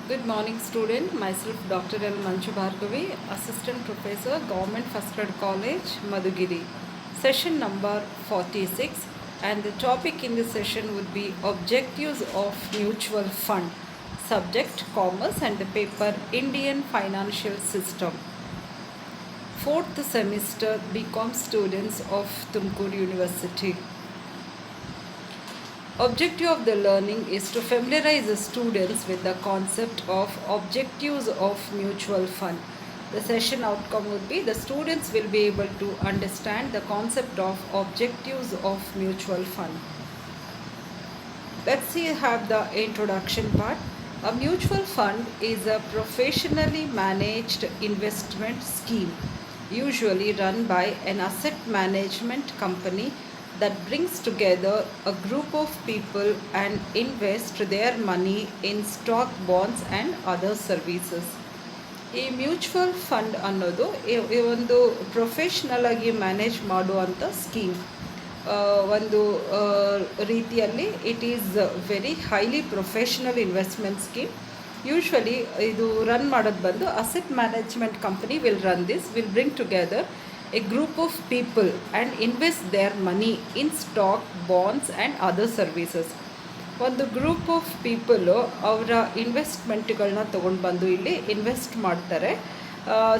Good morning, student. Myself, Dr. L. Manchu Bhargavi, Assistant Professor, Government First Grade College, Madhugiri. Session number 46, and the topic in this session would be Objectives of Mutual Fund. Subject Commerce, and the paper Indian Financial System. Fourth semester BCom students of Tumkur University. Objective of the learning is to familiarize the students with the concept of objectives of mutual fund. The session outcome would be the students will be able to understand the concept of objectives of mutual fund. Let's see have the introduction part. A mutual fund is a professionally managed investment scheme usually run by an asset management company that brings together a group of people and invest their money in stock, bonds and other services. ಈ mutual fund ಅನ್ನೋದು ಈ ಒಂದು professional ಆಗಿ manage ಮಾಡುವಂಥ scheme. ಒಂದು ರೀತಿಯಲ್ಲಿ it is very highly professional investment scheme. Usually ಇದು run ಮಾಡೋದು ಬಂದು asset management company will run this, will bring together a group of people and invest their money in stock, bonds and other services. ಒಂದು group of people ಅವರ ಇನ್ವೆಸ್ಟ್ಮೆಂಟ್ಗಳನ್ನ ತೊಗೊಂಡು ಬಂದು ಇಲ್ಲಿ invest ಮಾಡ್ತಾರೆ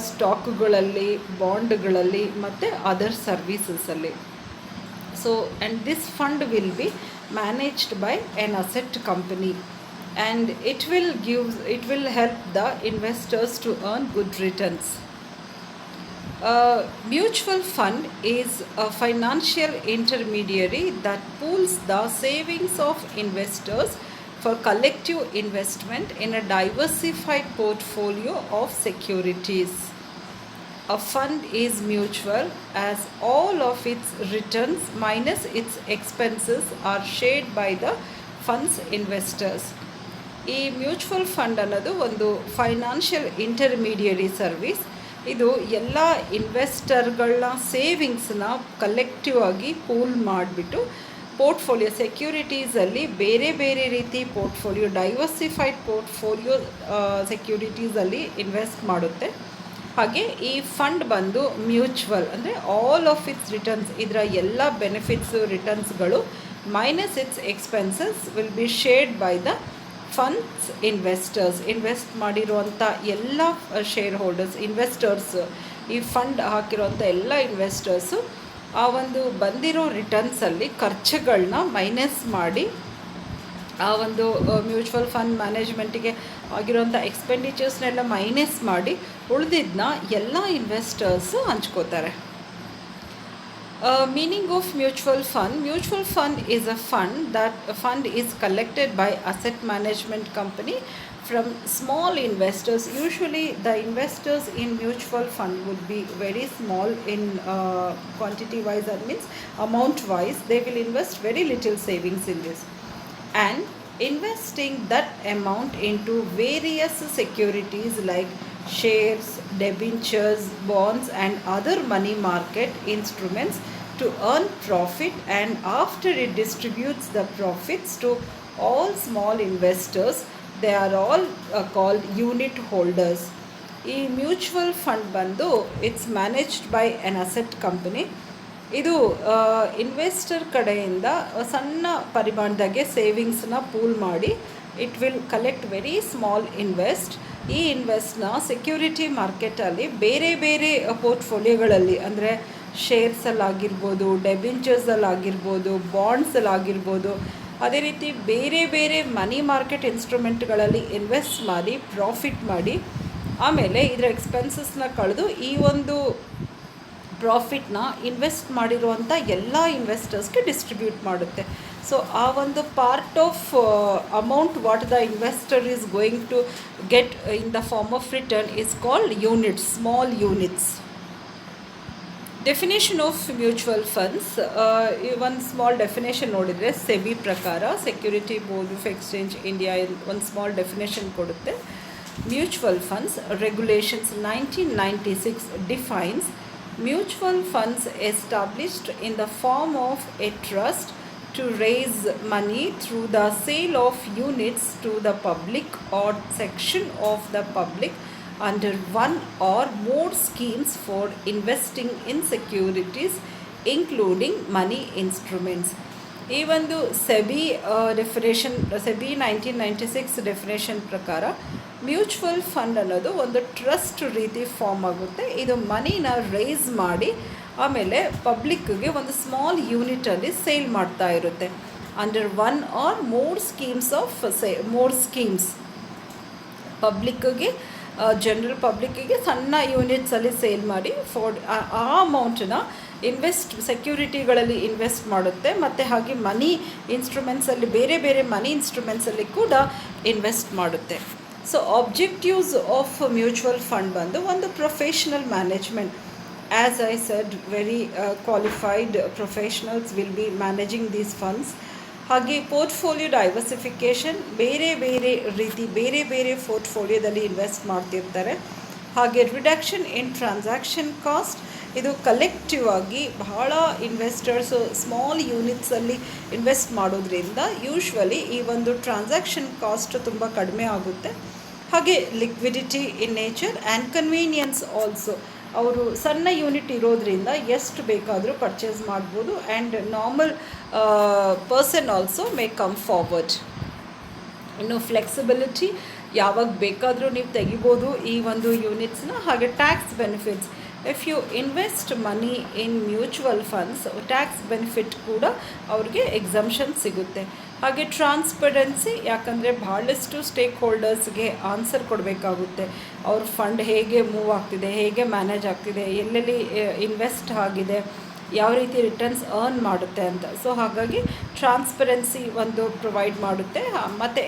ಸ್ಟಾಕ್ಗಳಲ್ಲಿ, ಬಾಂಡ್ಗಳಲ್ಲಿ ಮತ್ತು ಅದರ್ ಸರ್ವೀಸಸಲ್ಲಿ. So and this fund will be managed by an asset company and it will help the investors to earn good returns. Mutual fund is a financial intermediary that pools the savings of investors for collective investment in a diversified portfolio of securities. A fund is mutual as all of its returns minus its expenses are shared by the fund's investors. ಈ mutual fund ಅನ್ನೋದು ಒಂದು financial intermediary service. ಇದು ಎಲ್ಲ ಇನ್ವೆಸ್ಟರ್ಗಳ ಸೇವಿಂಗ್ಸನ್ನ collective ಆಗಿ pool ಮಾಡಿಬಿಟ್ಟು portfolio ಸೆಕ್ಯೂರಿಟೀಸಲ್ಲಿ ಬೇರೆ ಬೇರೆ ರೀತಿ ಪೋರ್ಟ್ಫೋಲಿಯೋ, ಡೈವರ್ಸಿಫೈಡ್ ಪೋರ್ಟ್ಫೋಲಿಯೋ ಸೆಕ್ಯೂರಿಟೀಸಲ್ಲಿ ಇನ್ವೆಸ್ಟ್ ಮಾಡುತ್ತೆ. ಹಾಗೆ ಈ ಫಂಡ್ ಬಂದು ಮ್ಯೂಚುವಲ್ ಅಂದರೆ ಆಲ್ ಆಫ್ ಇಟ್ಸ್ ರಿಟರ್ನ್ಸ್, ಇದರ ಎಲ್ಲ ಬೆನಿಫಿಟ್ಸು ರಿಟರ್ನ್ಸ್ಗಳು minus its expenses will be shared by the fund's investors. Invest ಮಾಡಿರುವಂಥ ಎಲ್ಲ ಶೇರ್ ಹೋಲ್ಡರ್ಸ್, ಇನ್ವೆಸ್ಟರ್ಸ್, ಈ ಫಂಡ್ ಹಾಕಿರುವಂಥ ಎಲ್ಲ ಇನ್ವೆಸ್ಟರ್ಸು ಆ ಒಂದು ಬಂದಿರೋ ರಿಟರ್ನ್ಸಲ್ಲಿ ಖರ್ಚುಗಳನ್ನ ಮೈನಸ್ ಮಾಡಿ ಆ ಒಂದು ಮ್ಯೂಚುವಲ್ ಫಂಡ್ ಮ್ಯಾನೇಜ್ಮೆಂಟಿಗೆ ಆಗಿರೋಂಥ ಎಕ್ಸ್ಪೆಂಡಿಚರ್ಸ್ನೆಲ್ಲ ಮೈನಸ್ ಮಾಡಿ ಉಳಿದಿದ್ದನ್ನ ಎಲ್ಲ investors ಹಂಚ್ಕೋತಾರೆ. Meaning of mutual fund. Mutual fund is a fund is collected by asset management company from small investors. Usually the investors in mutual fund would be very small in quantity wise, that means amount wise they will invest very little savings in this, and investing that amount into various securities like shares, debentures, bonds and other money market instruments to earn profit, and after it distributes the profits to all small investors, they are all called unit holders. ಈ mutual fund ಬಂದು it's managed by an asset company. ಇದು investor ಕಡೆಯಿಂದ ಸಣ್ಣ ಪರಿಮಾಣದಾಗೆ ಸೇವಿಂಗ್ಸನ್ನ pool ಮಾಡಿ it will collect very small invest. ಈ ಇನ್ವೆಸ್ಟ್ನ security ಮಾರ್ಕೆಟಲ್ಲಿ ಬೇರೆ ಬೇರೆ ಪೋರ್ಟ್ಫೋಲಿಯೋಗಳಲ್ಲಿ ಅಂದರೆ ಶೇರ್ಸಲ್ಲಾಗಿರ್ಬೋದು, ಡೆಬೆಂಚರ್ಸಲ್ಲಾಗಿರ್ಬೋದು, ಬಾಂಡ್ಸಲ್ಲಾಗಿರ್ಬೋದು, ಅದೇ ರೀತಿ ಬೇರೆ ಬೇರೆ ಮನಿ ಮಾರ್ಕೆಟ್ ಇನ್ಸ್ಟ್ರೂಮೆಂಟ್ಗಳಲ್ಲಿ ಇನ್ವೆಸ್ಟ್ ಮಾಡಿ ಪ್ರಾಫಿಟ್ ಮಾಡಿ ಆಮೇಲೆ ಇದರ ಎಕ್ಸ್ಪೆನ್ಸಸ್ನ ಕಳೆದು ಈ ಒಂದು ಪ್ರಾಫಿಟ್ನ ಇನ್ವೆಸ್ಟ್ ಮಾಡಿರುವಂಥ ಎಲ್ಲ ಇನ್ವೆಸ್ಟರ್ಸ್ಗೆ ಡಿಸ್ಟ್ರಿಬ್ಯೂಟ್ ಮಾಡುತ್ತೆ. ಸೊ ಆ ಒಂದು part of amount what the investor is going to get in the form of return is called units, small units. Definition of mutual funds, ಒಂದು ಸ್ಮಾಲ್ ಡೆಫಿನೇಷನ್ ನೋಡಿದರೆ ಸೆಬಿ ಪ್ರಕಾರ, security board of exchange India ಒಂದು small definition ಕೊಡುತ್ತೆ. Mutual funds regulations 1996 defines mutual funds established in the form of a trust to raise money through the sale of units to the public or section of the public under one or more schemes for investing in securities including money instruments. ಈ ಒಂದು SEBI 1996 definition ಪ್ರಕಾರ mutual fund ಅನ್ನೋದು ಒಂದು trust ರೀತಿ form ಆಗುತ್ತೆ. ಇದು ಮನಿನ rice ಮಾಡಿ ಆಮೇಲೆ ಪಬ್ಲಿಕ್ಗೆ ಒಂದು ಸ್ಮಾಲ್ ಯೂನಿಟಲ್ಲಿ ಸೇಲ್ ಮಾಡ್ತಾ ಇರುತ್ತೆ. Under one or more schemes ಪಬ್ಲಿಕ್ಕಿಗೆ ಜನರಲ್ ಪಬ್ಲಿಕ್ಕಿಗೆ ಸಣ್ಣ ಯೂನಿಟ್ಸಲ್ಲಿ ಸೇಲ್ ಮಾಡಿ ಆ ಅಮೌಂಟನ್ನ ಸೆಕ್ಯೂರಿಟಿಗಳಲ್ಲಿ ಇನ್ವೆಸ್ಟ್ ಮಾಡುತ್ತೆ. ಮತ್ತು ಹಾಗೆ ಮನಿ ಇನ್ಸ್ಟ್ರೂಮೆಂಟ್ಸಲ್ಲಿ ಬೇರೆ ಬೇರೆ ಮನಿ ಇನ್ಸ್ಟ್ರೂಮೆಂಟ್ಸಲ್ಲಿ ಕೂಡ ಇನ್ವೆಸ್ಟ್ ಮಾಡುತ್ತೆ. So objectives of mutual fund ಬಂದು ಒಂದು professional management. As I shed, very qualified professionals will be managing these funds. ಹಾಗೆ ಪೋರ್ಟ್ಫೋಲಿಯೋ ಡೈವರ್ಸಿಫಿಕೇಷನ್, ಬೇರೆ ಬೇರೆ ರೀತಿ ಬೇರೆ ಬೇರೆ ಪೋರ್ಟ್ಫೋಲಿಯೋದಲ್ಲಿ ಇನ್ವೆಸ್ಟ್ ಮಾಡ್ತಿರ್ತಾರೆ. ಹಾಗೆ ರಿಡಕ್ಷನ್ ಇನ್ ಟ್ರಾನ್ಸಾಕ್ಷನ್ ಕಾಸ್ಟ್, ಇದು ಕಲೆಕ್ಟಿವ್ ಆಗಿ ಬಹಳ ಇನ್ವೆಸ್ಟರ್ಸು ಸ್ಮಾಲ್ ಯೂನಿಟ್ಸಲ್ಲಿ ಇನ್ವೆಸ್ಟ್ ಮಾಡೋದ್ರಿಂದ ಯೂಶ್ವಲಿ ಈ ಒಂದು ಟ್ರಾನ್ಸಾಕ್ಷನ್ ಕಾಸ್ಟ್ ತುಂಬ ಕಡಿಮೆ ಆಗುತ್ತೆ. ಹಾಗೆ liquidity in nature and convenience also, ಅವರು ಸಣ್ಣ ಯೂನಿಟ್ ಇರೋದ್ರಿಂದ ಎಷ್ಟು ಬೇಕಾದರೂ ಪರ್ಚೇಸ್ ಮಾಡ್ಬೋದು. And normal person also may come forward. ಇನ್ನು ಫ್ಲೆಕ್ಸಿಬಿಲಿಟಿ, ಯಾವಾಗ ಬೇಕಾದರೂ ನೀವು ತೆಗಿಬೋದು ಈ ಒಂದು ಯೂನಿಟ್ಸ್ನ. ಹಾಗೆ tax benefits, if you invest money in mutual funds tax benefit ಕೂಡ ಅವ್ರಿಗೆ ಎಕ್ಸಂಪ್ಷನ್ ಸಿಗುತ್ತೆ. ಹಾಗೆ ಟ್ರಾನ್ಸ್ಪರೆನ್ಸಿ, ಯಾಕಂದರೆ ಭಾಳಷ್ಟು ಸ್ಟೇಕ್ ಹೋಲ್ಡರ್ಸ್ಗೆ ಆನ್ಸರ್ ಕೊಡಬೇಕಾಗುತ್ತೆ. ಅವ್ರ ಫಂಡ್ ಹೇಗೆ ಮೂವ್ ಆಗ್ತಿದೆ, ಹೇಗೆ ಮ್ಯಾನೇಜ್ ಆಗ್ತಿದೆ, ಎಲ್ಲೆಲ್ಲಿ ಇನ್ವೆಸ್ಟ್ ಆಗಿದೆ, ಯಾವ ರೀತಿ ರಿಟರ್ನ್ಸ್ ಅರ್ನ್ ಮಾಡುತ್ತೆ ಅಂತ. ಸೊ ಹಾಗಾಗಿ ಟ್ರಾನ್ಸ್ಪರೆನ್ಸಿ ಒಂದು ಪ್ರೊವೈಡ್ ಮಾಡುತ್ತೆ. ಮತ್ತು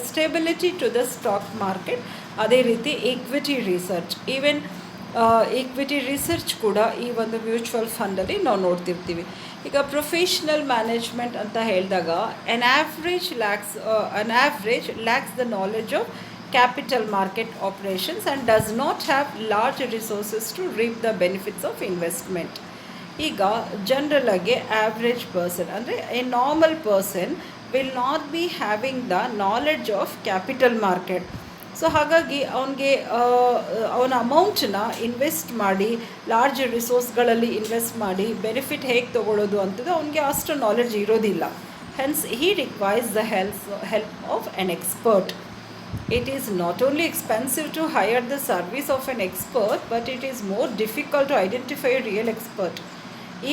stability to the stock market, ಅದೇ ರೀತಿ equity research, even equity research ಕೂಡ ಈ ಒಂದು ಮ್ಯೂಚುವಲ್ ಫಂಡಲ್ಲಿ ನಾವು ನೋಡ್ತಿರ್ತೀವಿ. ಈಗ ಪ್ರೊಫೆಷ್ನಲ್ ಮ್ಯಾನೇಜ್ಮೆಂಟ್ ಅಂತ ಹೇಳಿದಾಗ an average lacks the knowledge of capital market operations and does not have large resources to reap the benefits of investment. ಈಗ ಜನರಲಾಗಿ ಆವ್ರೇಜ್ ಪರ್ಸನ್ ಅಂದರೆ A normal person will not be having the knowledge of capital market. So ಹಾಗಾಗಿ ಅವನ ಅಮೌಂಟನ್ನ invest ಮಾಡಿ large ರಿಸೋರ್ಸ್ಗಳಲ್ಲಿ invest ಮಾಡಿ benefit ಹೇಗೆ ತೊಗೊಳ್ಳೋದು ಅಂತದ್ದು ಅವನಿಗೆ ಅಷ್ಟು ನಾಲೆಡ್ಜ್ ಇರೋದಿಲ್ಲ. Hence he requires the help of N expert. It is not only expensive to hire the service of an expert, but it is more difficult to identify a real expert.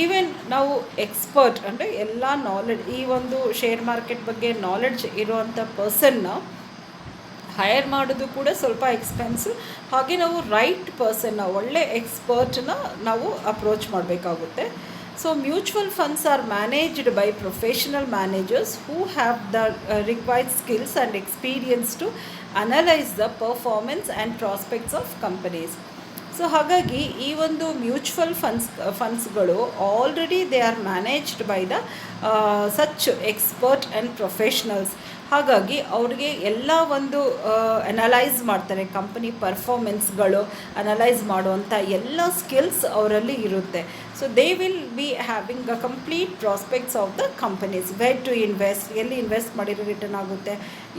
Even ನಾವು expert ಅಂದರೆ ಎಲ್ಲ knowledge, ಈ ಒಂದು share market ಬಗ್ಗೆ knowledge ಇರುವಂಥ ಪರ್ಸನ್ನ hire ಮಾಡೋದು ಕೂಡ ಸ್ವಲ್ಪ ಎಕ್ಸ್ಪೆನ್ಸಿವ್. ಹಾಗೆ ನಾವು ರೈಟ್ ಪರ್ಸನ್ನ, ಒಳ್ಳೆ ಎಕ್ಸ್ಪರ್ಟನ್ನ ನಾವು ಅಪ್ರೋಚ್ ಮಾಡಬೇಕಾಗುತ್ತೆ. So mutual funds are managed by professional managers who have the required skills and experience to analyse the performance and prospects of companies. So ಹಾಗಾಗಿ ಈ ಒಂದು ಮ್ಯೂಚುವಲ್ ಫಂಡ್ಸ್ಗಳು already they are managed by the such expert and professionals. ಹಾಗಾಗಿ ಅವ್ರಿಗೆ ಎಲ್ಲ ಒಂದು analyse ಮಾಡ್ತಾರೆ, company ಪರ್ಫಾರ್ಮೆನ್ಸ್ಗಳು analyse ಮಾಡುವಂಥ ಎಲ್ಲ ಸ್ಕಿಲ್ಸ್ ಅವರಲ್ಲಿ ಇರುತ್ತೆ. So they will be having a complete prospects of the companies, where to invest, ಎಲ್ಲಿ ಇನ್ವೆಸ್ಟ್ ಮಾಡಿರೋ ರಿಟರ್ನ್ ಆಗುತ್ತೆ,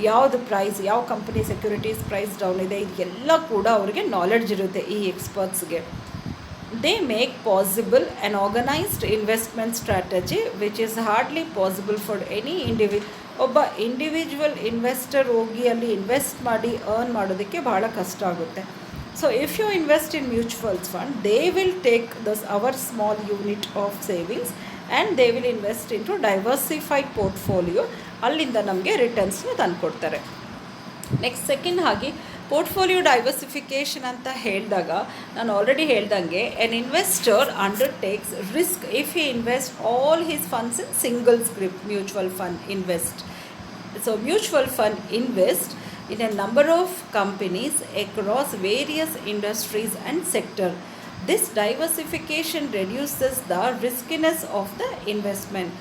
ಯಾವುದು ಪ್ರೈಸ್, ಯಾವ ಕಂಪನಿ ಸೆಕ್ಯೂರಿಟೀಸ್ ಪ್ರೈಸ್ ಡೌನ್ ಇದೆ, ಇದೆಲ್ಲ ಕೂಡ ಅವರಿಗೆ ನಾಲೆಡ್ಜ್ ಇರುತ್ತೆ ಈ ಎಕ್ಸ್ಪರ್ಟ್ಸ್ಗೆ. They make possible an organized investment strategy which is hardly possible for any ಒಬ್ಬ ಇಂಡಿವಿಜುವಲ್ ಇನ್ವೆಸ್ಟರ್ ಹೋಗಿ ಅಲ್ಲಿ ಇನ್ವೆಸ್ಟ್ ಮಾಡಿ ಅರ್ನ್ ಮಾಡೋದಕ್ಕೆ ಭಾಳ ಕಷ್ಟ ಆಗುತ್ತೆ. So if you invest in mutuals fund, they will take our small unit of savings and they will invest into diversified portfolio. ಅಲ್ಲಿಂದ ನಮಗೆ ರಿಟರ್ನ್ಸ್ನ ತಂದುಕೊಡ್ತಾರೆ. ನೆಕ್ಸ್ಟ್ ಸೆಕೆಂಡ್ ಹಾಗೆ ಪೋರ್ಟ್ಫೋಲಿಯೋ ಡೈವರ್ಸಿಫಿಕೇಷನ್ ಅಂತ ಹೇಳಿದಾಗ ನಾನು ಆಲ್ರೆಡಿ ಹೇಳ್ದಂಗೆ an investor undertakes risk if he invest all his funds in single script mutual fund invest. So mutual fund invest in a number of companies across various industries and sector. This diversification reduces the riskiness of the investment.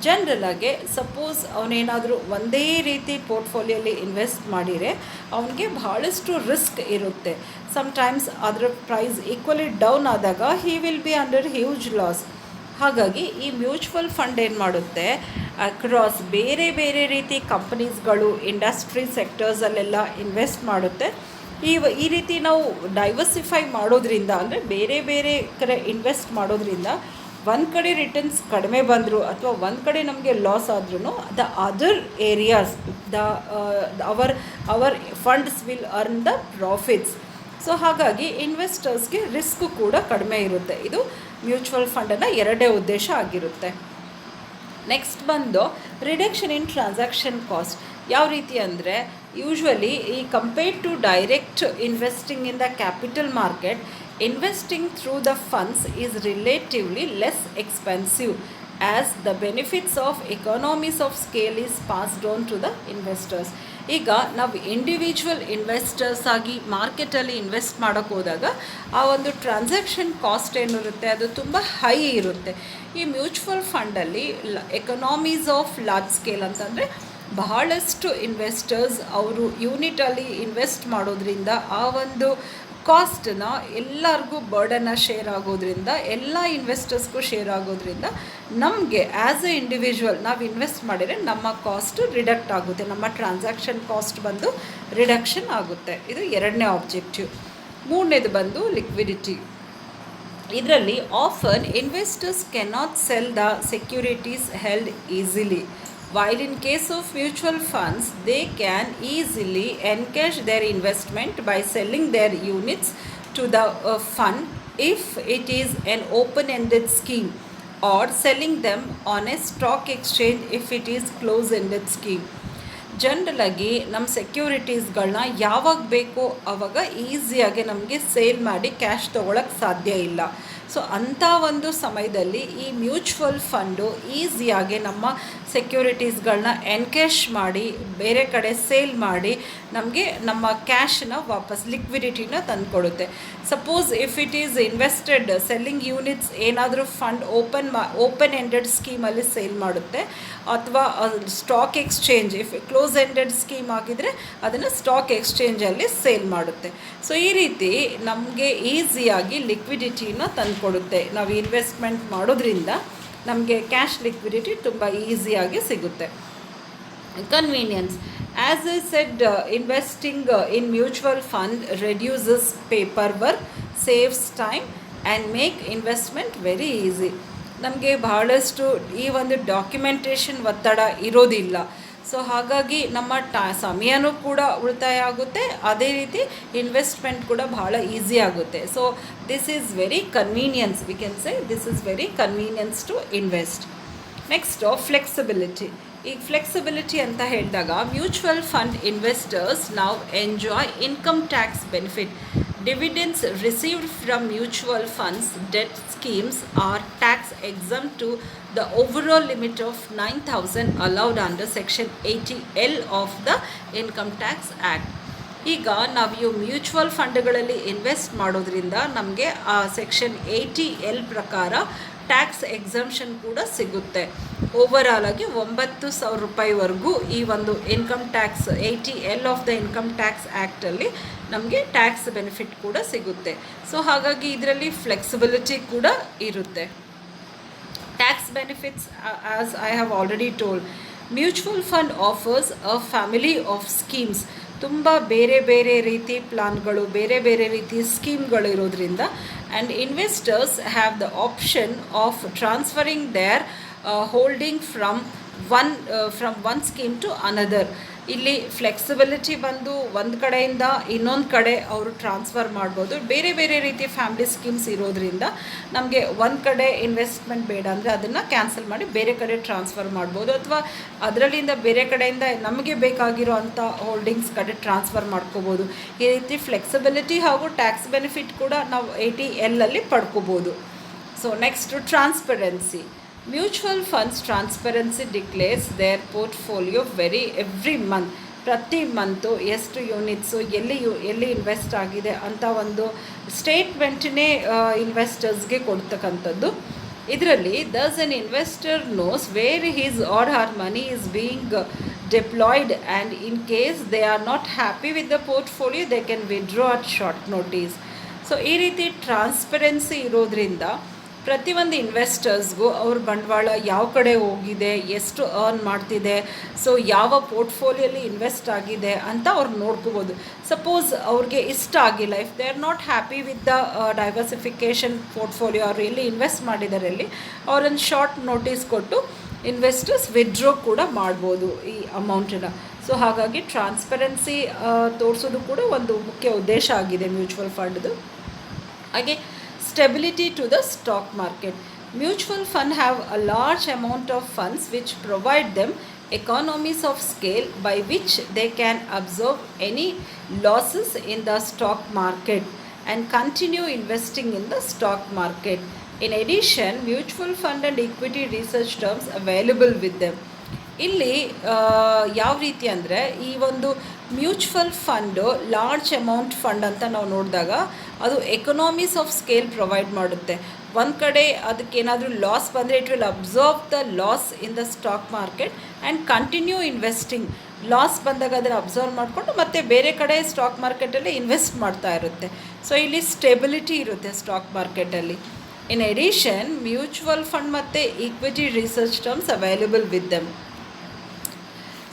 ಜನರಲಾಗೆ suppose ಅವನೇನಾದರೂ ಒಂದೇ ರೀತಿ ಪೋರ್ಟ್ಫೋಲಿಯೋಲಿ invest ಮಾಡಿದರೆ ಅವನಿಗೆ ಭಾಳಷ್ಟು risk ಇರುತ್ತೆ. Sometimes ಅದರ price equally down ಆದಾಗ he will be under huge loss. ಹಾಗಾಗಿ ಈ ಮ್ಯೂಚುವಲ್ ಫಂಡ್ ಏನು ಮಾಡುತ್ತೆ, ಅಕ್ರಾಸ್ ಬೇರೆ ಬೇರೆ ರೀತಿ ಕಂಪನೀಸ್ಗಳು ಇಂಡಸ್ಟ್ರಿ ಸೆಕ್ಟರ್ಸಲ್ಲೆಲ್ಲ ಇನ್ವೆಸ್ಟ್ ಮಾಡುತ್ತೆ. ಈ ರೀತಿ ನಾವು ಡೈವರ್ಸಿಫೈ ಮಾಡೋದ್ರಿಂದ, ಅಂದರೆ ಬೇರೆ ಬೇರೆ ಕಡೆ ಇನ್ವೆಸ್ಟ್ ಮಾಡೋದ್ರಿಂದ ಒಂದು ಕಡೆ ರಿಟರ್ನ್ಸ್ ಕಡಿಮೆ ಬಂದರು ಅಥವಾ ಒಂದು ಕಡೆ ನಮಗೆ ಲಾಸ್ ಆದ್ರೂ the other areas our funds will earn the profits. So ಹಾಗಾಗಿ ಇನ್ವೆಸ್ಟರ್ಸ್ಗೆ ರಿಸ್ಕ್ ಕೂಡ ಕಡಿಮೆ ಇರುತ್ತೆ. ಇದು ಮ್ಯೂಚುವಲ್ ಫಂಡನ್ನು ಎರಡೇ ಉದ್ದೇಶ ಆಗಿರುತ್ತೆ. ನೆಕ್ಸ್ಟ್ ಬಂದು ರಿಡಕ್ಷನ್ ಇನ್ ಟ್ರಾನ್ಸಾಕ್ಷನ್ ಕಾಸ್ಟ್. ಯಾವ ರೀತಿ ಅಂದರೆ, ಯೂಶ್ವಲಿ ಈ compared to direct investing in the capital market, investing through the funds is relatively less expensive as the benefits of economies of scale is passed on to the investors. ಈಗ ನಾವು individual investors ಆಗಿ ಮಾರ್ಕೆಟಲ್ಲಿ invest ಮಾಡೋಕ್ಕೆ ಹೋದಾಗ ಆ ಒಂದು transaction cost ಏನಿರುತ್ತೆ ಅದು ತುಂಬ ಹೈ ಇರುತ್ತೆ. ಈ ಮ್ಯೂಚುವಲ್ ಫಂಡಲ್ಲಿ ಎಕನಾಮೀಸ್ ಆಫ್ ಲಾರ್ಜ್ ಸ್ಕೇಲ್ ಅಂತಂದರೆ ಬಹಳಷ್ಟು ಇನ್ವೆಸ್ಟರ್ಸ್ ಅವರು ಯೂನಿಟಲ್ಲಿ ಇನ್ವೆಸ್ಟ್ ಮಾಡೋದ್ರಿಂದ ಆ ಒಂದು ಕಾಸ್ಟನ್ನ ಎಲ್ಲರಿಗೂ ಬರ್ಡನ್ನ ಶೇರ್ ಆಗೋದ್ರಿಂದ, ಎಲ್ಲ ಇನ್ವೆಸ್ಟರ್ಸ್ಗೂ ಶೇರ್ ಆಗೋದ್ರಿಂದ ನಮಗೆ ಆ್ಯಸ್ ಎ ಇಂಡಿವಿಜುವಲ್ ನಾವು ಇನ್ವೆಸ್ಟ್ ಮಾಡಿದರೆ ನಮ್ಮ ಕಾಸ್ಟ್ ರಿಡಕ್ಟ್ ಆಗುತ್ತೆ, ನಮ್ಮ ಟ್ರಾನ್ಸಾಕ್ಷನ್ ಕಾಸ್ಟ್ ಬಂದು ರಿಡಕ್ಷನ್ ಆಗುತ್ತೆ. ಇದು ಎರಡನೇ ಆಬ್ಜೆಕ್ಟಿವ್. ಮೂರನೇದು ಬಂದು ಲಿಕ್ವಿಡಿಟಿ. ಇದರಲ್ಲಿ often investors cannot sell the securities held easily. While in case of mutual funds, they can easily encash their investment by selling their units to the fund if it is an open-ended scheme, or selling them on a stock exchange if it is close-ended scheme. ಜನರಲಾಗಿ ನಮ್ಮ ಸೆಕ್ಯೂರಿಟೀಸ್ಗಳನ್ನ ಯಾವಾಗ ಬೇಕೋ ಆವಾಗ ಈಸಿಯಾಗಿ ನಮಗೆ sale ಮಾಡಿ cash ತೊಗೊಳಕ್ಕೆ ಸಾಧ್ಯ ಇಲ್ಲ. ಸೊ ಅಂಥ ಒಂದು ಸಮಯದಲ್ಲಿ ಈ ಮ್ಯೂಚುವಲ್ ಫಂಡು ಈಸಿಯಾಗಿ ನಮ್ಮ ಸೆಕ್ಯೂರಿಟೀಸ್ಗಳನ್ನ ಎನ್ಕ್ಯಾಶ್ ಮಾಡಿ ಬೇರೆ ಕಡೆ ಸೇಲ್ ಮಾಡಿ ನಮಗೆ ನಮ್ಮ ಕ್ಯಾಶನ್ನ ವಾಪಸ್ ಲಿಕ್ವಿಡಿಟಿನ ತಂದುಕೊಡುತ್ತೆ. Suppose if it is invested selling units ಏನಾದರೂ ಫಂಡ್ ಓಪನ್ ಎಂಡೆಡ್ ಸ್ಕೀಮಲ್ಲಿ ಸೇಲ್ ಮಾಡುತ್ತೆ, ಅಥವಾ stock exchange if close ended scheme ಆಗಿದ್ದರೆ ಅದನ್ನು ಸ್ಟಾಕ್ ಎಕ್ಸ್ಚೇಂಜಲ್ಲಿ ಸೇಲ್ ಮಾಡುತ್ತೆ. ಸೊ ಈ ರೀತಿ ನಮಗೆ ಈಸಿಯಾಗಿ ಲಿಕ್ವಿಡಿಟಿನ ತಂದುಕೊಡುತ್ತೆ. ನಾವು ಇನ್ವೆಸ್ಟ್ಮೆಂಟ್ ಮಾಡೋದ್ರಿಂದ ನಮಗೆ ಕ್ಯಾಶ್ ಲಿಕ್ವಿಡಿಟಿ ತುಂಬ ಈಸಿಯಾಗಿ ಸಿಗುತ್ತೆ. Convenience. As I shed, investing in mutual fund reduces paper work, saves time and make investment very easy. ನಮಗೆ ಬಹಳಷ್ಟು ಈ ಒಂದು ಡಾಕ್ಯುಮೆಂಟೇಷನ್ ಒತ್ತಡ ಇರೋದಿಲ್ಲ. ಸೊ ಹಾಗಾಗಿ ನಮ್ಮ ಸಮಯನೂ ಕೂಡ ಉಳಿತಾಯ ಆಗುತ್ತೆ, ಅದೇ ರೀತಿ ಇನ್ವೆಸ್ಟ್ಮೆಂಟ್ ಕೂಡ ಬಹಳ ಈಸಿ ಆಗುತ್ತೆ. So this is very convenience, we can say this is very convenience to invest. Next flexibility. ಈಗ ಫ್ಲೆಕ್ಸಿಬಿಲಿಟಿ ಅಂತ ಹೇಳಿದಾಗ ಮ್ಯೂಚುವಲ್ ಫಂಡ್ ಇನ್ವೆಸ್ಟರ್ಸ್ ನಾವು enjoy income tax benefit. Dividends received from mutual funds debt schemes are tax exempt to the overall limit of 9,000 allowed under Section 80L of the Income Tax Act. ಈಗ ನಾವು ಈ mutual ಫಂಡ್ಗಳಲ್ಲಿ invest ಮಾಡೋದ್ರಿಂದ ನಮಗೆ ಆ section 80L ಪ್ರಕಾರ tax exemption ಕೂಡ ಸಿಗುತ್ತೆ. Overall ಆಗಿ 9,000 ರೂಪಾಯಿವರೆಗೂ ಈ ಒಂದು income tax 80L of the income tax ಆ್ಯಕ್ಟಲ್ಲಿ ನಮಗೆ ಟ್ಯಾಕ್ಸ್ ಬೆನಿಫಿಟ್ ಕೂಡ ಸಿಗುತ್ತೆ. ಸೊ ಹಾಗಾಗಿ ಇದರಲ್ಲಿ ಫ್ಲೆಕ್ಸಿಬಿಲಿಟಿ ಕೂಡ ಇರುತ್ತೆ. Tax benefits, as I have already told, mutual fund offers a family of schemes. ತುಂಬ ಬೇರೆ ಬೇರೆ ರೀತಿ ಪ್ಲಾನ್ಗಳು, ಬೇರೆ ಬೇರೆ ರೀತಿ ಸ್ಕೀಮ್ಗಳು ಇರೋದ್ರಿಂದ and investors have the option of transferring their holding from one scheme to another. ಇಲ್ಲಿ ಫ್ಲೆಕ್ಸಿಬಿಲಿಟಿ ಬಂದು ಒಂದು ಕಡೆಯಿಂದ ಇನ್ನೊಂದು ಕಡೆ ಅವರು ಟ್ರಾನ್ಸ್ಫರ್ ಮಾಡ್ಬೋದು. ಬೇರೆ ಬೇರೆ ರೀತಿಯ ಫ್ಯಾಮಿಲಿ ಸ್ಕೀಮ್ಸ್ ಇರೋದ್ರಿಂದ ನಮಗೆ ಒಂದು ಕಡೆ ಇನ್ವೆಸ್ಟ್ಮೆಂಟ್ ಬೇಡ ಅಂದರೆ ಅದನ್ನು ಕ್ಯಾನ್ಸಲ್ ಮಾಡಿ ಬೇರೆ ಕಡೆ ಟ್ರಾನ್ಸ್ಫರ್ ಮಾಡ್ಬೋದು, ಅಥವಾ ಅದರಲ್ಲಿಂದ ಬೇರೆ ಕಡೆಯಿಂದ ನಮಗೆ ಬೇಕಾಗಿರೋ ಅಂಥ ಹೋಲ್ಡಿಂಗ್ಸ್ ಕಡೆ ಟ್ರಾನ್ಸ್ಫರ್ ಮಾಡ್ಕೋಬೋದು. ಈ ರೀತಿ ಫ್ಲೆಕ್ಸಿಬಿಲಿಟಿ ಹಾಗೂ ಟ್ಯಾಕ್ಸ್ ಬೆನಿಫಿಟ್ ಕೂಡ ನಾವು 80L ಅಲ್ಲಿ ಪಡ್ಕೋಬೋದು. So next transparency. Mutual funds transparency declares their portfolio every month. ಪ್ರತಿ ಮಂತು ಎಷ್ಟು ಯೂನಿಟ್ಸು ಎಲ್ಲಿ ಇನ್ವೆಸ್ಟ್ ಆಗಿದೆ ಅಂತ ಒಂದು ಸ್ಟೇಟ್ಮೆಂಟನ್ನೇ ಇನ್ವೆಸ್ಟರ್ಸ್ಗೆ ಕೊಡ್ತಕ್ಕಂಥದ್ದು. ಇದರಲ್ಲಿ thus an investor knows where his or her money is being deployed, and in case they are not happy with the portfolio they can withdraw at short notice. So ಈ ರೀತಿ ಟ್ರಾನ್ಸ್ಪರೆನ್ಸಿ ಇರೋದ್ರಿಂದ ಪ್ರತಿಯೊಂದು ಇನ್ವೆಸ್ಟರ್ಸ್ಗೂ ಅವ್ರ ಬಂಡವಾಳ ಯಾವ ಕಡೆ ಹೋಗಿದೆ, ಎಷ್ಟು ಅರ್ನ್ ಮಾಡ್ತಿದೆ, ಸೊ ಯಾವ ಪೋರ್ಟ್ಫೋಲಿಯೋಲಿ ಇನ್ವೆಸ್ಟ್ ಆಗಿದೆ ಅಂತ ಅವ್ರು ನೋಡ್ಕೋಬೋದು. ಸಪೋಸ್ ಅವ್ರಿಗೆ ಇಷ್ಟ ಆಗಿಲ್ಲ, if they are not happy with the diversification portfolio, ಅವ್ರು ಎಲ್ಲಿ ಇನ್ವೆಸ್ಟ್ ಮಾಡಿದ್ದಾರೆ ಅಲ್ಲಿ ಅವ್ರೊಂದು ಶಾರ್ಟ್ ನೋಟಿಸ್ ಕೊಟ್ಟು ಇನ್ವೆಸ್ಟರ್ಸ್ ವಿಡ್ರಾ ಕೂಡ ಮಾಡ್ಬೋದು ಈ ಅಮೌಂಟನ್ನು. ಸೊ ಹಾಗಾಗಿ ಟ್ರಾನ್ಸ್ಪರೆನ್ಸಿ ತೋರಿಸೋದು ಕೂಡ ಒಂದು ಮುಖ್ಯ ಉದ್ದೇಶ ಆಗಿದೆ ಮ್ಯೂಚುವಲ್ ಫಂಡ್ದು. ಹಾಗೆ stability to the stock market. Mutual funds have a large amount of funds which provide them economies of scale by which they can absorb any losses in the stock market and continue investing in the stock market. In addition, mutual fund and equity research terms available with them. ಇಲ್ಲಿ ಯಾವ ರೀತಿ ಅಂದರೆ, ಈ ಒಂದು mutual fund large amount fund ಅಂತ ನಾವು ನೋಡಿದಾಗ ಅದು ಎಕನಾಮೀಸ್ ಆಫ್ ಸ್ಕೇಲ್ ಪ್ರೊವೈಡ್ ಮಾಡುತ್ತೆ. ಒಂದು ಕಡೆ ಅದಕ್ಕೇನಾದರೂ ಲಾಸ್ ಬಂದರೆ it will absorb the loss in the stock market and continue investing. Loss ಬಂದಾಗ ಅದನ್ನು ಅಬ್ಸರ್ವ್ ಮಾಡಿಕೊಂಡು ಮತ್ತೆ ಬೇರೆ ಕಡೆ ಸ್ಟಾಕ್ ಮಾರ್ಕೆಟಲ್ಲಿ ಇನ್ವೆಸ್ಟ್ ಮಾಡ್ತಾ ಇರುತ್ತೆ. ಸೊ ಇಲ್ಲಿ ಸ್ಟೆಬಿಲಿಟಿ ಇರುತ್ತೆ ಸ್ಟಾಕ್ ಮಾರ್ಕೆಟಲ್ಲಿ. ಇನ್ ಎಡಿಷನ್, ಮ್ಯೂಚುವಲ್ ಫಂಡ್ ಮತ್ತು equity research terms available with them.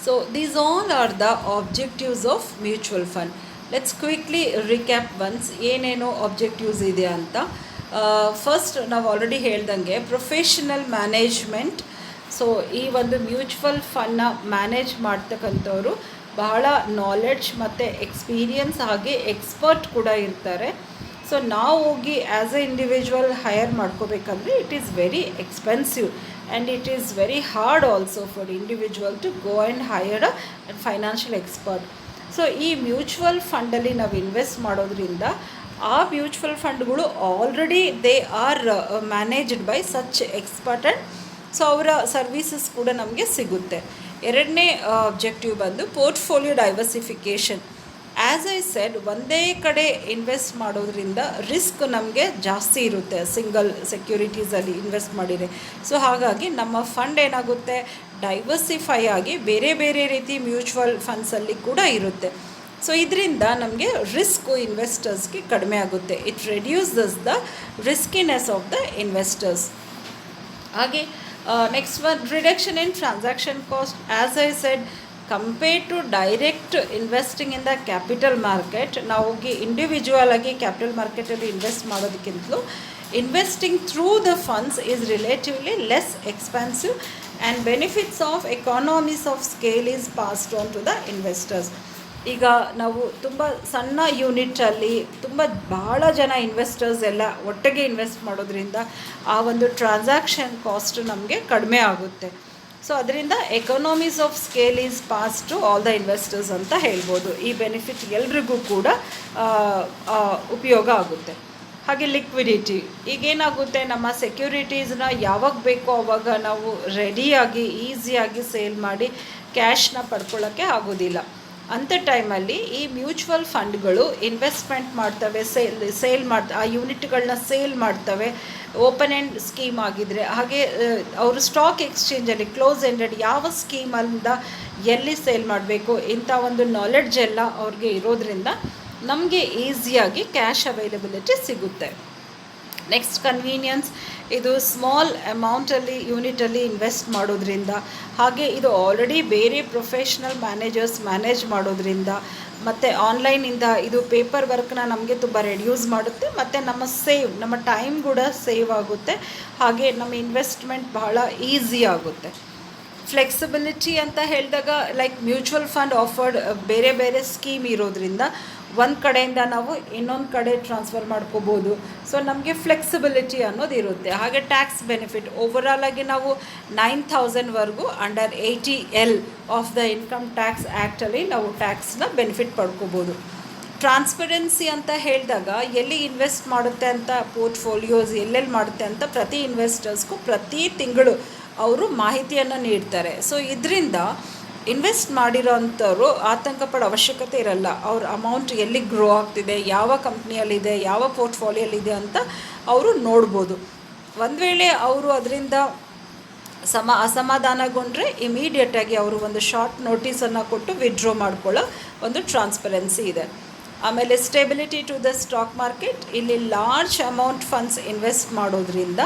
So these all are the objectives of mutual fund. Let's quickly recap once ಏನೇನು objectives ಇದೆ ಅಂತ. ಫಸ್ಟ್ ನಾವು ಆಲ್ರೆಡಿ ಹೇಳ್ದಂಗೆ ಪ್ರೊಫೆಷನಲ್ ಮ್ಯಾನೇಜ್ಮೆಂಟ್. ಸೊ ಈ ಒಂದು ಮ್ಯೂಚುವಲ್ ಫಂಡ್ನ ಮ್ಯಾನೇಜ್ ಮಾಡ್ತಕ್ಕಂಥವ್ರು ಬಹಳ ನಾಲೆಡ್ಜ್ ಮತ್ತು ಎಕ್ಸ್ಪೀರಿಯನ್ಸ್ ಹಾಗೆ ಎಕ್ಸ್ಪರ್ಟ್ ಕೂಡ ಇರ್ತಾರೆ. ಸೊ ನಾವು ಹೋಗಿ ಆ್ಯಸ್ ಎ ಇಂಡಿವಿಜುವಲ್ ಹೈಯರ್ ಮಾಡ್ಕೋಬೇಕಂದ್ರೆ it is very expensive and it is very hard also for the individual to go and hire a financial expert. So ಈ ಮ್ಯೂಚುವಲ್ ಫಂಡಲ್ಲಿ ನಾವು ಇನ್ವೆಸ್ಟ್ ಮಾಡೋದ್ರಿಂದ ಆ ಮ್ಯೂಚುವಲ್ ಫಂಡ್ಗಳು already they are managed by such expert and so ಅವರ services ಕೂಡ ನಮಗೆ ಸಿಗುತ್ತೆ. ಎರಡನೇ ಆಬ್ಜೆಕ್ಟಿವ್ ಬಂದು portfolio diversification. As I shed, ಒಂದೇ ಕಡೆ ಇನ್ವೆಸ್ಟ್ ಮಾಡೋದ್ರಿಂದ ರಿಸ್ಕ್ ನಮಗೆ ಜಾಸ್ತಿ ಇರುತ್ತೆ ಸಿಂಗಲ್ ಸೆಕ್ಯೂರಿಟೀಸಲ್ಲಿ ಇನ್ವೆಸ್ಟ್ ಮಾಡಿದರೆ. ಸೊ ಹಾಗಾಗಿ ನಮ್ಮ ಫಂಡ್ ಏನಾಗುತ್ತೆ, ಡೈವರ್ಸಿಫೈ ಆಗಿ ಬೇರೆ ಬೇರೆ ರೀತಿ ಮ್ಯೂಚುವಲ್ ಫಂಡ್ಸಲ್ಲಿ ಕೂಡ ಇರುತ್ತೆ. ಸೊ ಇದರಿಂದ ನಮಗೆ ರಿಸ್ಕು ಇನ್ವೆಸ್ಟರ್ಸ್ಗೆ ಕಡಿಮೆ ಆಗುತ್ತೆ. It reduces the riskiness of the investors. ಹಾಗೆ next one, reduction in transaction cost. As I said, compared to direct investing in the capital market, ನಾವು ಹೋಗಿ ಇಂಡಿವಿಜುವಲ್ ಆಗಿ ಕ್ಯಾಪಿಟಲ್ ಮಾರ್ಕೆಟಲ್ಲಿ ಇನ್ವೆಸ್ಟ್ ಮಾಡೋದಕ್ಕಿಂತಲೂ investing through the funds is relatively less expensive and benefits of economies of scale is passed on to the investors. ಈಗ ನಾವು ತುಂಬ ಸಣ್ಣ ಯೂನಿಟಲ್ಲಿ ಬಹಳ ಜನ ಇನ್ವೆಸ್ಟರ್ಸ್ ಎಲ್ಲ ಒಟ್ಟಿಗೆ ಇನ್ವೆಸ್ಟ್ ಮಾಡೋದ್ರಿಂದ ಆ ಒಂದು ಟ್ರಾನ್ಸಾಕ್ಷನ್ ಕಾಸ್ಟ್ ನಮಗೆ ಕಡಿಮೆ ಆಗುತ್ತೆ. ಸೊ ಅದರಿಂದ economies of scale is pass to all the investors ಅಂತ ಹೇಳ್ಬೋದು. ಈ ಬೆನಿಫಿಟ್ ಎಲ್ರಿಗೂ ಕೂಡ ಉಪಯೋಗ ಆಗುತ್ತೆ. ಹಾಗೆ ಲಿಕ್ವಿಡಿಟಿ, ಈಗೇನಾಗುತ್ತೆ, ನಮ್ಮ ಸೆಕ್ಯೂರಿಟೀಸ್ನ ಯಾವಾಗ ಬೇಕೋ ಆವಾಗ ನಾವು ರೆಡಿಯಾಗಿ ಈಸಿಯಾಗಿ ಸೇಲ್ ಮಾಡಿ ಕ್ಯಾಶ್ನ ಪಡ್ಕೊಳ್ಳೋಕ್ಕೆ ಆಗೋದಿಲ್ಲ. ಅಂಥ ಟೈಮಲ್ಲಿ ಈ ಮ್ಯೂಚುವಲ್ ಫಂಡ್ಗಳು ಇನ್ವೆಸ್ಟ್ಮೆಂಟ್ ಮಾಡ್ತವೆ, ಸೇಲ್ ಆ ಯೂನಿಟ್ಗಳನ್ನ ಸೇಲ್ ಮಾಡ್ತವೆ. ಓಪನ್ ಎಂಡ್ ಸ್ಕೀಮ್ ಆಗಿದ್ದರೆ, ಹಾಗೆ ಅವರು ಸ್ಟಾಕ್ ಎಕ್ಸ್ಚೇಂಜಲ್ಲಿ ಕ್ಲೋಸ್ ಎಂಡೆಡ್ ಯಾವ ಸ್ಕೀಮಲ್ಲಿಂದ ಎಲ್ಲಿ ಸೇಲ್ ಮಾಡಬೇಕು ಇಂಥ ಒಂದು ನಾಲೆಡ್ಜ್ ಎಲ್ಲ ಅವ್ರಿಗೆ ಇರೋದ್ರಿಂದ ನಮಗೆ ಈಸಿಯಾಗಿ ಕ್ಯಾಶ್ ಅವೈಲಬಿಲಿಟಿ ಸಿಗುತ್ತೆ. Next, convenience. ಇದು ಸ್ಮಾಲ್ ಅಮೌಂಟಲ್ಲಿ ಯೂನಿಟಲ್ಲಿ ಇನ್ವೆಸ್ಟ್ ಮಾಡೋದ್ರಿಂದ, ಹಾಗೆ ಇದು ಆಲ್ರೆಡಿ ಬೇರೆ ಪ್ರೊಫೆಷ್ನಲ್ ಮ್ಯಾನೇಜರ್ಸ್ ಮ್ಯಾನೇಜ್ ಮಾಡೋದ್ರಿಂದ, ಮತ್ತು ಆನ್ಲೈನಿಂದ ಇದು ಪೇಪರ್ ವರ್ಕ್ನ ನಮಗೆ ತುಂಬ ರೆಡ್ಯೂಸ್ ಮಾಡುತ್ತೆ, ಮತ್ತು ನಮ್ಮ ಟೈಮ್ ಕೂಡ ಸೇವ್ ಆಗುತ್ತೆ. ಹಾಗೆ ನಮ್ಮ ಇನ್ವೆಸ್ಟ್ಮೆಂಟ್ ಬಹಳ ಈಸಿ ಆಗುತ್ತೆ. ಫ್ಲೆಕ್ಸಿಬಿಲಿಟಿ ಅಂತ ಹೇಳಿದಾಗ, ಲೈಕ್ ಮ್ಯೂಚುವಲ್ ಫಂಡ್ ಆಫರ್ಡ್ ಬೇರೆ ಬೇರೆ ಸ್ಕೀಮ್ ಇರೋದ್ರಿಂದ ಒಂದು ಕಡೆಯಿಂದ ನಾವು ಇನ್ನೊಂದು ಕಡೆ ಟ್ರಾನ್ಸ್ಫರ್ ಮಾಡ್ಕೋಬೋದು. ಸೊ ನಮಗೆ ಫ್ಲೆಕ್ಸಿಬಿಲಿಟಿ ಅನ್ನೋದು ಇರುತ್ತೆ. ಹಾಗೆ ಟ್ಯಾಕ್ಸ್ ಬೆನಿಫಿಟ್, ಓವರಾಲ್ ಆಗಿ ನಾವು 9,000ವರೆಗೂ under 80L of the income tax ಆ್ಯಕ್ಟಲ್ಲಿ ನಾವು ಟ್ಯಾಕ್ಸ್ನ ಬೆನಿಫಿಟ್ ಪಡ್ಕೋಬೋದು. ಟ್ರಾನ್ಸ್ಪರೆನ್ಸಿ ಅಂತ ಹೇಳಿದಾಗ, ಎಲ್ಲಿ ಇನ್ವೆಸ್ಟ್ ಮಾಡುತ್ತೆ ಅಂತ ಪೋರ್ಟ್ಫೋಲಿಯೋಸ್ ಎಲ್ಲೆಲ್ಲಿ ಮಾಡುತ್ತೆ ಅಂತ ಪ್ರತಿ ಇನ್ವೆಸ್ಟರ್ಸ್ಗೂ ಪ್ರತಿ ತಿಂಗಳು ಅವರು ಮಾಹಿತಿಯನ್ನು ನೀಡ್ತಾರೆ. ಸೊ ಇದರಿಂದ ಇನ್ವೆಸ್ಟ್ ಮಾಡಿರೋ ಅಂಥವ್ರು ಆತಂಕ ಪಡೋ ಅವಶ್ಯಕತೆ ಇರಲ್ಲ. ಅವ್ರ ಅಮೌಂಟ್ ಎಲ್ಲಿ ಗ್ರೋ ಆಗ್ತಿದೆ, ಯಾವ ಕಂಪ್ನಿಯಲ್ಲಿದೆ, ಯಾವ ಪೋರ್ಟ್ಫೋಲಿಯೋಲ್ಲಿದೆ ಅಂತ ಅವರು ನೋಡ್ಬೋದು. ಒಂದು ವೇಳೆ ಅವರು ಅದರಿಂದ ಅಸಮಾಧಾನಗೊಂಡ್ರೆ ಇಮಿಡಿಯೇಟಾಗಿ ಅವರು ಒಂದು ಶಾರ್ಟ್ ನೋಟಿಸನ್ನು ಕೊಟ್ಟು ವಿಡ್ರಾ ಮಾಡ್ಕೊಳ್ಳೋ ಒಂದು ಟ್ರಾನ್ಸ್ಪರೆನ್ಸಿ ಇದೆ. ಆಮೇಲೆ stability to the stock market, ಇಲ್ಲಿ ಲಾರ್ಜ್ ಅಮೌಂಟ್ ಫಂಡ್ಸ್ ಇನ್ವೆಸ್ಟ್ ಮಾಡೋದ್ರಿಂದ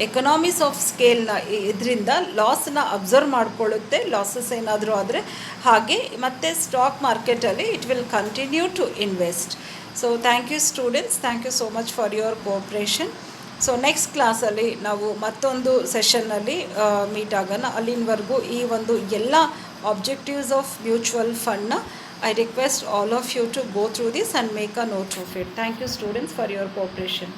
ಎಕನಾಮೀಸ್ ಆಫ್ ಸ್ಕೇಲ್ನ ಇದರಿಂದ ಲಾಸನ್ನ ಅಬ್ಸರ್ವ್ ಮಾಡಿಕೊಳ್ಳುತ್ತೆ, ಲಾಸಸ್ ಏನಾದರೂ ಆದರೆ. ಹಾಗೆ ಮತ್ತು ಸ್ಟಾಕ್ ಮಾರ್ಕೆಟಲ್ಲಿ it will continue to invest. So thank you students, thank you so much for your cooperation. So next ಕ್ಲಾಸಲ್ಲಿ ನಾವು ಮತ್ತೊಂದು ಸೆಷನ್ನಲ್ಲಿ ಮೀಟ್ ಆಗೋಣ. ಅಲ್ಲಿನವರೆಗೂ ಈ ಒಂದು ಎಲ್ಲ ಆಬ್ಜೆಕ್ಟಿವ್ಸ್ ಆಫ್ ಮ್ಯೂಚುವಲ್ ಫಂಡ್ನ I request all of you to go through this and make a note of it. Thank you students for your cooperation.